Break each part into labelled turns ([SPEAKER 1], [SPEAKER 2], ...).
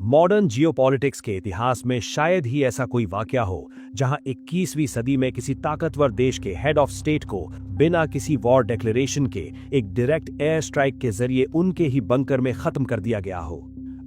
[SPEAKER 1] Modern geopolitics के इतिहास में शायद ही ऐसा कोई वाकया हो जहां 21वीं सदी में किसी ताकतवर देश के हेड ऑफ स्टेट को बिना किसी वॉर डिक्लेरेशन के एक डायरेक्ट एयर स्ट्राइक के जरिए उनके ही बंकर में खत्म कर दिया गया हो।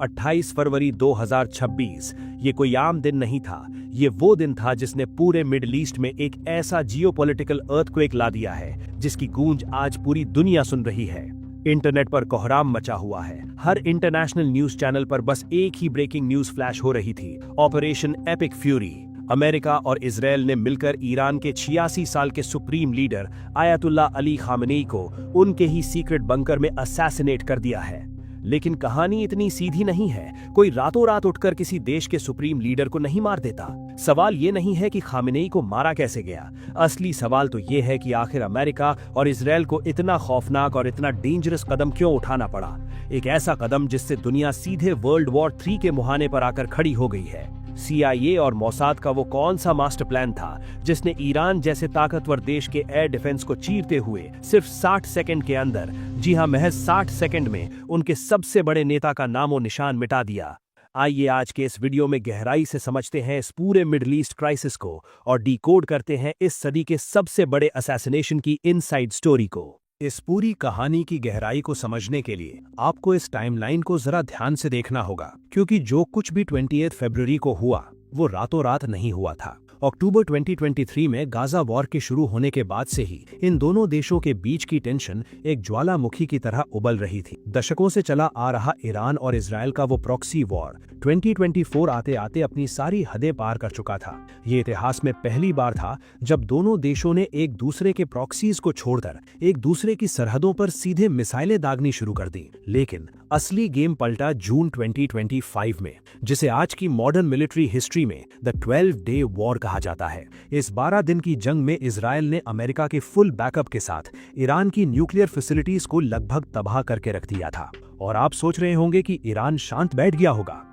[SPEAKER 1] 28 फरवरी 2026 ये कोई आम दिन नहीं था। ये वो दिन था जिसने पूरे मिडिल ईस्ट में एक ऐसा जियोपॉलिटिकल अर्थक्वेक ला दिया है जिसकी गूंज आज पूरी दुनिया सुन रही है। इंटरनेट पर कोहराम मचा हुआ है। हर इंटरनेशनल न्यूज चैनल पर बस एक ही ब्रेकिंग न्यूज फ्लैश हो रही थी। Operation epic fury. अमेरिका और इजराइल ने मिलकर ईरान के 86 साल के supreme leader ayatollah Ali Khamenei को उनके ही सीक्रेट बंकर में असैसिनेट कर दिया है। लेकिन कहानी इतनी सीधी नहीं है। कोई रातों रात उठकर किसी देश के सुप्रीम लीडर को नहीं मार देता। सवाल ये नहीं है कि खामेनेई को मारा कैसे गया। असली सवाल तो ये है कि आखिर अमेरिका और इजराइल को इतना खौफनाक और इतना डेंजरस कदम क्यों उठाना पड़ा। एक ऐसा कदम जिससे दुनिया सीधे वर्ल्ड वॉर 3 के मुहाने पर आकर खड़ी हो गई है। CIA और मोसाद का वो कौन सा मास्टर प्लान था जिसने ईरान जैसे ताकतवर देश के एयर डिफेंस को चीरते हुए सिर्फ 60 सेकंड के अंदर, जी हां महज 60 सेकंड में, उनके सबसे बड़े नेता का नामो निशान मिटा दिया। आइए आज के इस वीडियो में गहराई से समझते हैं इस पूरे मिडिल ईस्ट क्राइसिस को और डिकोड करते हैं इस सदी के सबसे बड़े असैसिनेशन की इनसाइड स्टोरी को। इस पूरी कहानी की गहराई को समझने के लिए आपको इस टाइमलाइन को जरा ध्यान से देखना होगा, क्योंकि जो कुछ भी 28 फरवरी को हुआ वो रातों रात नहीं हुआ था। अक्टूबर 2023 में गाजा वॉर के शुरू होने के बाद से ही इन दोनों देशों के बीच की टेंशन एक ज्वालामुखी की तरह उबल रही थी। दशकों से चला आ रहा ईरान और इजराइल का वो प्रॉक्सी वॉर 2024 आते आते अपनी सारी हदें पार कर चुका था। ये इतिहास में पहली बार था जब दोनों देशों ने एक दूसरे के प्रॉक्सीज को छोड़कर एक दूसरे की सरहदों पर सीधे मिसाइलें दागनी शुरू कर दी। लेकिन असली गेम पलटा जून 2025 में, जिसे आज की मॉडर्न मिलिट्री हिस्ट्री में द 12 डे वॉर कहा जाता है। इस 12 दिन की जंग में इजराइल ने अमेरिका के फुल बैकअप के साथ ईरान की न्यूक्लियर फैसिलिटीज को लगभग तबाह करके रख दिया था। और आप सोच रहे होंगे कि ईरान शांत बैठ गया होगा।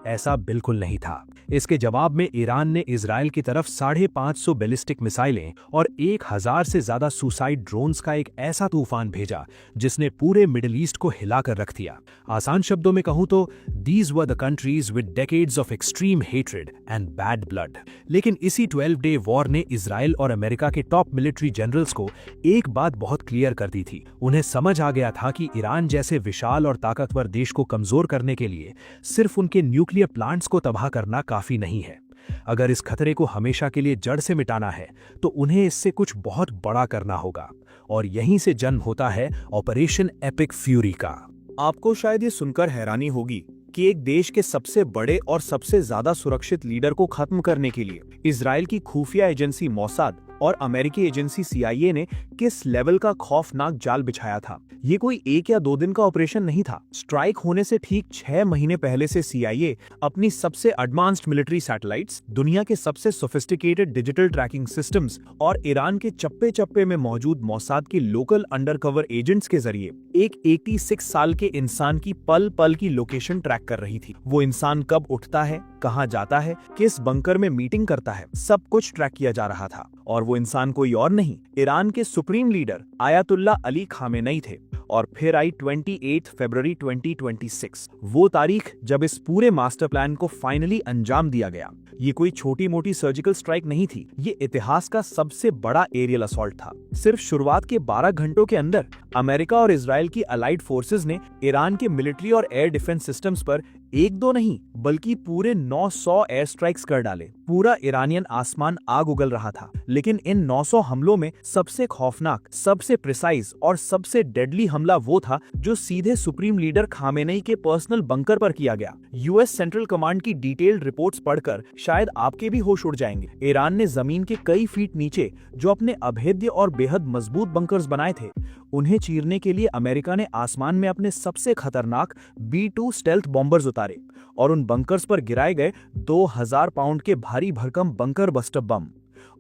[SPEAKER 1] ऐसा बिल्कुल नहीं था। इसके जवाब में ईरान ने इजराइल की तरफ 550 बैलिस्टिक मिसाइलें और 1000 से ज्यादा सुसाइड ड्रोन्स का एक ऐसा तूफान भेजा जिसने पूरे मिडिल ईस्ट को हिलाकर रख दिया। आसान शब्दों में कहूं तो these were the countries with decades of extreme hatred and bad blood. लेकिन इसी 12 डे वॉर ने इजराइल और अमेरिका के टॉप मिलिट्री जनरल्स को एक बात बहुत क्लियर कर दी थी। उन्हें समझ आ गया था कि ईरान जैसे विशाल और ताकतवर देश को कमजोर करने के लिए सिर्फ उनके न्यूक्लियर प्लांट्स को तबाह करना काफी नहीं है। अगर इस खतरे को हमेशा के लिए जड़ से मिटाना है तो उन्हें इससे कुछ बहुत बड़ा करना होगा। और यहीं से जन्म होता है ऑपरेशन एपिक फ्यूरी का।
[SPEAKER 2] आपको शायद ये सुनकर हैरानी होगी कि एक देश के सबसे बड़े और सबसे ज्यादा सुरक्षित लीडर को खत्म करने के लिए इजराइल की खुफिया एजेंसी मोसाद और अमेरिकी एजेंसी CIA ने किस लेवल का खौफनाक जाल बिछाया था। ये कोई 1 या 2 दिन का ऑपरेशन नहीं था। स्ट्राइक होने से ठीक 6 महीने पहले से CIA अपनी सबसे एडवांस्ड मिलिट्री सैटेलाइट्स, दुनिया के सबसे सोफिस्टिकेटेड डिजिटल ट्रैकिंग सिस्टम्स और ईरान के चप्पे चप्पे में मौजूद मोसाद के लोकल अंडरकवर एजेंट्स के जरिए एक 86 साल के इंसान की पल पल की लोकेशन ट्रैक कर रही थी। वो इंसान कब उठता है, कहां जाता है, किस बंकर में मीटिंग करता है, सब कुछ ट्रैक किया जा रहा था। और वो इंसान कोई और नहीं, ईरान के supreme leader ayatollah Ali Khamenei थे। और फिर आई 28 फरवरी 2026, वो तारीख जब इस पूरे मास्टर प्लान को फाइनली अंजाम दिया गया। ये कोई छोटी मोटी सर्जिकल स्ट्राइक नहीं थी, ये इतिहास का सबसे बड़ा एरियल असॉल्ट था। सिर्फ शुरुआत के 12 घंटों के अंदर अमेरिका और इजराइल की अलाइड फोर्सेस ने ईरान के मिलिट्री और एयर डिफेंस सिस्टम्स पर 1-2 नहीं बल्कि पूरे 900 एयर स्ट्राइक्स कर डाले। पूरा ईरानियन आसमान आग उगल रहा था। लेकिन इन 900 हमलों में सबसे खौफनाक, सबसे प्रिसाइज और सबसे डेडली हमला वो था जो सीधे सुप्रीम लीडर खामेनेई के पर्सनल बंकर पर किया गया। US सेंट्रल कमांड की डिटेल्ड रिपोर्ट्स पढ़कर शायद आपके भी होश उड़ जाएंगे। ईरान ने जमीन के कई फीट नीचे जो अपने अभेद्य और बेहद मजबूत बंकर्स बनाए थे, उन्हें चीरने के लिए अमेरिका ने आसमान में अपने सबसे खतरनाक B-2 स्टेल्थ बॉम्बर्स उतारे और उन बंकर्स पर गिराए गए 2000 पाउंड के भारी भरकम बंकर बस्टर बम।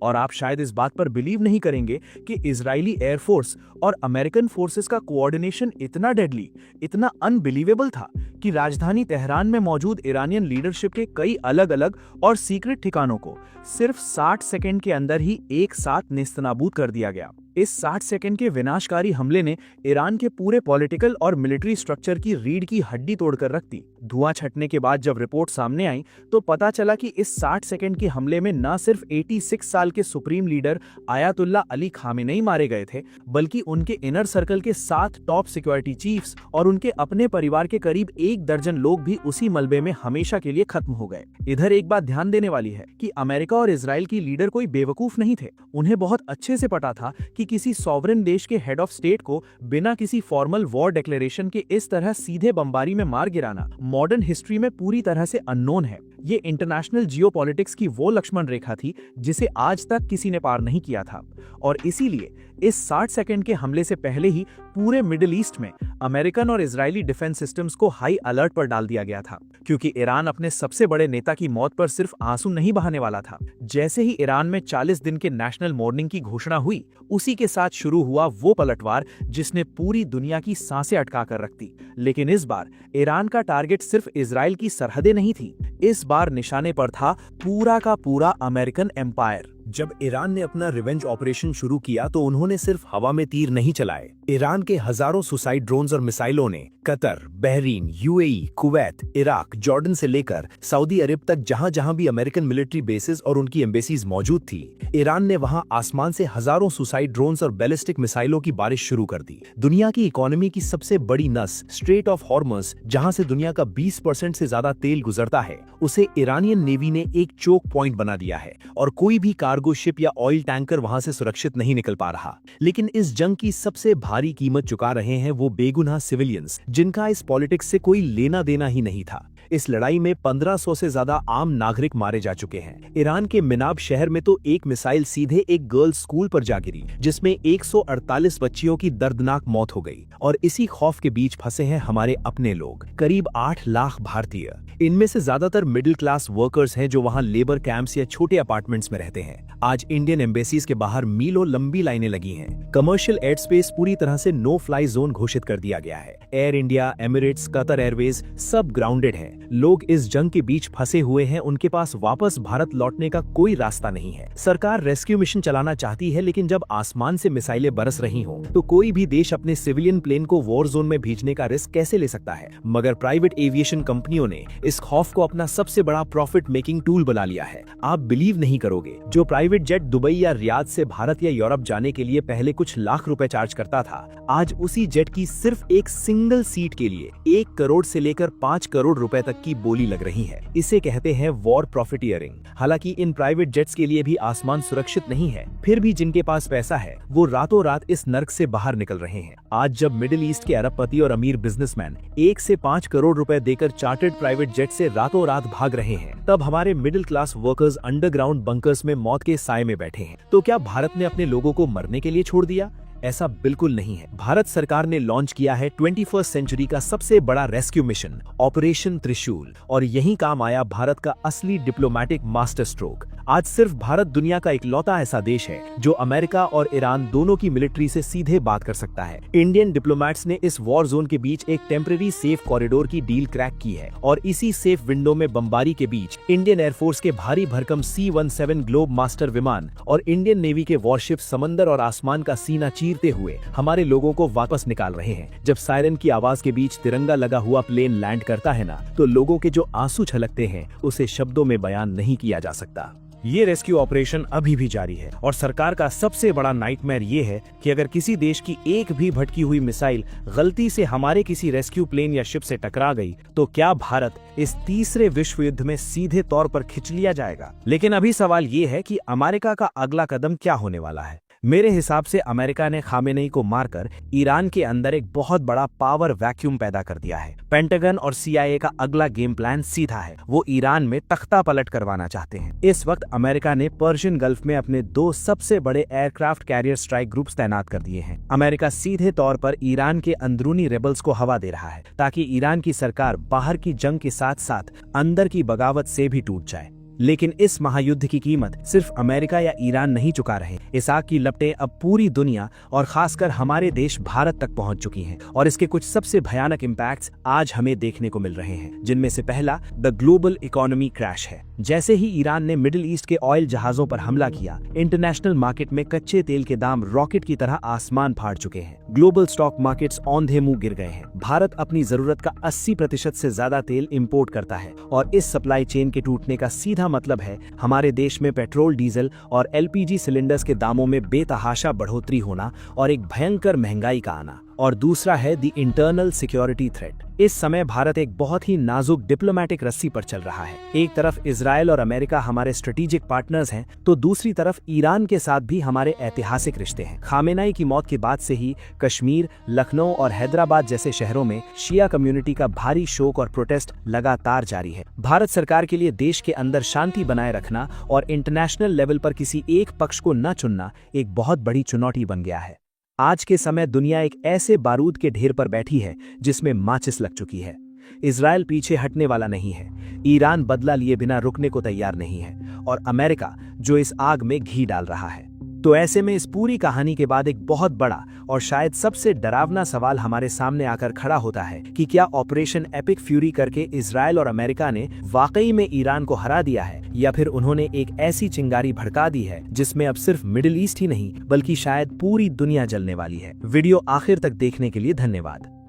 [SPEAKER 2] और आप शायद इस बात पर बिलीव नहीं करेंगे कि इजरायली एयरफोर्स और अमेरिकन फोर्सेस का कोऑर्डिनेशन इतना डेडली, इतना अनबिलीवेबल था कि राजधानी तेहरान में मौजूद ईरानियन लीडरशिप के कई अलग अलग और सीक्रेट ठिकानों को सिर्फ 60 सेकंड के अंदर ही एक साथ नेस्तनाबूद कर दिया गया। इस 60 सेकंड के विनाशकारी हमले ने ईरान के पूरे पॉलिटिकल और मिलिट्री स्ट्रक्चर की रीढ़ की हड्डी तोड़कर रख दी। धुआं छटने के बाद जब रिपोर्ट सामने आई तो पता चला कि इस 60 सेकंड के हमले में न सिर्फ 86 साल के supreme leader ayatollah Ali Khamenei मारे गए थे, बल्कि उनके इनर सर्कल के 7 टॉप सिक्योरिटी चीफ्स और उनके अपने परिवार के करीब 1 दर्जन लोग भी उसी मलबे में हमेशा के लिए खत्म हो गए। इधर एक बात ध्यान देने वाली है कि अमेरिका और इजराइल की लीडर कोई बेवकूफ नहीं थे। उन्हें बहुत अच्छे से पता था कि किसी सॉवरेन देश के हेड ऑफ स्टेट को बिना किसी फॉर्मल वॉर डिक्लेरेशन के इस तरह सीधे बमबारी में मार गिराना मॉडर्न हिस्ट्री में पूरी तरह से अननोन है। ये इंटरनेशनल जियोपॉलिटिक्स की वो लक्ष्मण रेखा थी जिसे आज तक किसी ने पार नहीं किया था, और इसीलिए इस 60 सेकंड के हमले से पहले ही पूरे मिडिल ईस्ट में अमेरिकन और इजरायली डिफेंस सिस्टम्स को हाई अलर्ट पर डाल दिया गया था, क्योंकि ईरान अपने सबसे बड़े नेता की मौत पर सिर्फ आंसू नहीं बहाने वाला था। जैसे ही ईरान में 40 दिन के नेशनल मॉर्निंग की घोषणा हुई, उसी के साथ शुरू हुआ वो पलटवार जिसने पूरी दुनिया की सांसें अटका कर रख दी। लेकिन इस बार ईरान का टारगेट सिर्फ इजराइल की सरहदें नहीं थी, इस बार निशाने पर था पूरा का पूरा अमेरिकन एम्पायर।
[SPEAKER 1] जब ईरान ने अपना रिवेंज ऑपरेशन शुरू किया तो उन्होंने सिर्फ हवा में तीर नहीं चलाए। ईरान के हजारों सुसाइड ड्रोन्स और मिसाइलों ने Qatar, Bahrain, UAE, Kuwait, Iraq, Jordan से लेकर सऊदी अरब तक जहां-जहां भी अमेरिकन मिलिट्री बेसेस और उनकी एम्बेसीज मौजूद थी, ईरान ने वहां आसमान से हजारों सुसाइड ड्रोन्स और बैलिस्टिक मिसाइलों की बारिश शुरू कर दी। दुनिया की इकोनॉमी की सबसे बड़ी नस स्ट्रेट ऑफ हॉर्मज, जहां से दुनिया का 20% से ज्यादा तेल गुजरता है, उसे ईरानियन नेवी ने एक चोक पॉइंट बना दिया है और कोई भी कार्गो शिप या ऑयल टैंकर वहां से सुरक्षित नहीं निकल पा रहा। लेकिन इस जंग की सबसे भारी कीमत चुका रहे हैं वो बेगुनाह सिविलियंस, जिनका इस पॉलिटिक्स से कोई लेना देना ही नहीं था। इस लड़ाई में 1500 से ज्यादा आम नागरिक मारे जा चुके हैं। ईरान के मिनाब शहर में तो एक मिसाइल सीधे एक गर्ल्स स्कूल पर जा गिरी, जिसमें 148 बच्चियों की दर्दनाक मौत हो गई। और इसी खौफ के बीच फंसे हैं हमारे अपने लोग, करीब 8 लाख भारतीय। इनमें से ज्यादातर मिडिल क्लास वर्कर्स हैं जो वहां लेबर कैंप्स या छोटे अपार्टमेंट्स में रहते हैं। आज इंडियन एम्बेसीज के बाहर मीलों लंबी लाइनें लगी हैं। कमर्शियल एयर स्पेस पूरी तरह से नो फ्लाई जोन घोषित कर दिया गया है। Air India, Emirates, Qatar Airways सब ग्राउंडेड हैं। लोग इस जंग के बीच फंसे हुए हैं, उनके पास वापस भारत लौटने का कोई रास्ता नहीं है। सरकार रेस्क्यू मिशन चलाना चाहती है, लेकिन जब आसमान से मिसाइलें बरस रही हों, तो कोई भी देश अपने सिविलियन प्लेन को वॉर जोन में भेजने का रिस्क कैसे ले सकता है। मगर प्राइवेट एविएशन कंपनियों ने इस खौफ को अपना सबसे बड़ा प्रॉफिट मेकिंग टूल बना लिया है। आप बिलीव नहीं करोगे, जो प्राइवेट जेट दुबई या रियाद से भारत या यूरोप जाने के लिए पहले कुछ लाख रुपए चार्ज करता था, आज उसी जेट की सिर्फ एक सिंगल सीट के लिए 1 करोड़ से लेकर 5 करोड़ रुपए तक की बोली लग रही है। इसे कहते हैं वॉर प्रॉफिटियरिंग। हालांकि इन प्राइवेट जेट्स के लिए भी आसमान सुरक्षित नहीं है, फिर भी जिनके पास पैसा है वो रातों रात इस नर्क से बाहर निकल रहे हैं। आज जब मिडिल ईस्ट के अरबपति और अमीर बिजनेसमैन 1 से 5 करोड़ रुपए देकर चार्टर्ड प्राइवेट जेट से रातों रात भाग रहे हैं, तब हमारे middle class workers underground bunkers में मौत के साए में बैठे हैं। तो क्या भारत ने अपने लोगों को मरने के लिए छोड़ दिया? ऐसा बिल्कुल नहीं है। भारत सरकार ने लॉन्च किया है 21वीं सेंचुरी का सबसे बड़ा रेस्क्यू मिशन ऑपरेशन त्रिशूल, और यही काम आया भारत का असली डिप्लोमेटिक मास्टर स्ट्रोक। आज सिर्फ भारत दुनिया का इकलौता ऐसा देश है जो अमेरिका और ईरान दोनों की मिलिट्री से सीधे बात कर सकता है। इंडियन डिप्लोमेट्स ने इस वॉर जोन के बीच एक टेम्पररी सेफ कॉरिडोर की डील क्रैक की है, और इसी सेफ विंडो में बमबारी के बीच इंडियन एयरफोर्स के भारी भरकम C-17 ग्लोब मास्टर विमान और इंडियन नेवी के वॉरशिप समंदर और आसमान का सीना चीरते हुए हमारे लोगों को वापस निकाल रहे हैं। जब सायरन की आवाज के बीच तिरंगा लगा हुआ प्लेन लैंड करता है ना, तो लोगों के जो आंसू छलकते हैं उसे शब्दों में बयान नहीं किया जा सकता। ये रेस्क्यू ऑपरेशन अभी भी जारी है, और सरकार का सबसे बड़ा नाइटमेयर ये है कि अगर किसी देश की एक भी भटकी हुई मिसाइल गलती से हमारे किसी रेस्क्यू प्लेन या शिप से टकरा गई, तो क्या भारत इस तीसरे विश्व युद्ध में सीधे तौर पर खिंच लिया जाएगा? लेकिन अभी सवाल ये है कि अमेरिका का अगला कदम क्या होने वाला है। मेरे हिसाब से अमेरिका ने खामेनेई को मारकर ईरान के अंदर एक बहुत बड़ा पावर वैक्यूम पैदा कर दिया है। पेंटागन और CIA का अगला गेम प्लान सीधा है, वो ईरान में तख्ता पलट करवाना चाहते हैं। इस वक्त अमेरिका ने पर्शियन गल्फ में अपने 2 सबसे बड़े एयरक्राफ्ट कैरियर स्ट्राइक ग्रुप्स तैनात कर दिए हैं। अमेरिका सीधे तौर पर ईरान के अंदरूनी रेबल्स को हवा दे रहा है, ताकि ईरान की सरकार बाहर की जंग के साथ साथ अंदर की बगावत से भी टूट जाए। लेकिन इस महायुद्ध की कीमत सिर्फ अमेरिका या ईरान नहीं चुका रहे। इस आग की लपटें अब पूरी दुनिया और खासकर हमारे देश भारत तक पहुंच चुकी हैं और इसके कुछ सबसे भयानक इम्पैक्ट्स आज हमें देखने को मिल रहे हैं, जिनमें से पहला द ग्लोबल इकोनॉमी क्रैश है। जैसे ही ईरान ने मिडिल ईस्ट के ऑयल जहाजों पर हमला किया, इंटरनेशनल मार्केट में कच्चे तेल के दाम रॉकेट की तरह आसमान फाड़ चुके हैं। ग्लोबल स्टॉक मार्केट्स औंधे मुंह गिर गए हैं। भारत अपनी जरूरत का 80% से ज्यादा तेल इंपोर्ट करता है और इस सप्लाई चेन के टूटने का सीधा मतलब है हमारे देश में पेट्रोल, डीजल और एलपीजी सिलेंडर्स के दामों में बेतहाशा बढ़ोतरी होना और एक भयंकर महंगाई का आना। और दूसरा है द इंटरनल सिक्योरिटी थ्रेट। इस समय भारत एक बहुत ही नाजुक डिप्लोमेटिक रस्सी पर चल रहा है। एक तरफ इजराइल और अमेरिका हमारे स्ट्रेटेजिक पार्टनर्स हैं, तो दूसरी तरफ ईरान के साथ भी हमारे ऐतिहासिक रिश्ते हैं। खामेनेई की मौत के बाद से ही कश्मीर, लखनऊ और हैदराबाद जैसे शहरों में शिया कम्युनिटी का भारी शोक और प्रोटेस्ट लगातार जारी है। भारत सरकार के लिए देश के अंदर शांति बनाए रखना और इंटरनेशनल लेवल पर किसी एक पक्ष को न चुनना एक बहुत बड़ी चुनौती बन गया है। आज के समय दुनिया एक ऐसे बारूद के ढेर पर बैठी है जिसमें माचिस लग चुकी है। इजराइल पीछे हटने वाला नहीं है, ईरान बदला लिए बिना रुकने को तैयार नहीं है और अमेरिका जो इस आग में घी डाल रहा है। तो ऐसे में इस पूरी कहानी के बाद एक बहुत बड़ा और शायद सबसे डरावना सवाल हमारे सामने आकर खड़ा होता है कि क्या ऑपरेशन एपिक फ्यूरी करके इजराइल और अमेरिका ने वाकई में ईरान को हरा दिया है, या फिर उन्होंने एक ऐसी चिंगारी भड़का दी है जिसमें अब सिर्फ मिडिल ईस्ट ही नहीं बल्कि शायद पूरी दुनिया जलने वाली है। वीडियो आखिर तक देखने के लिए धन्यवाद।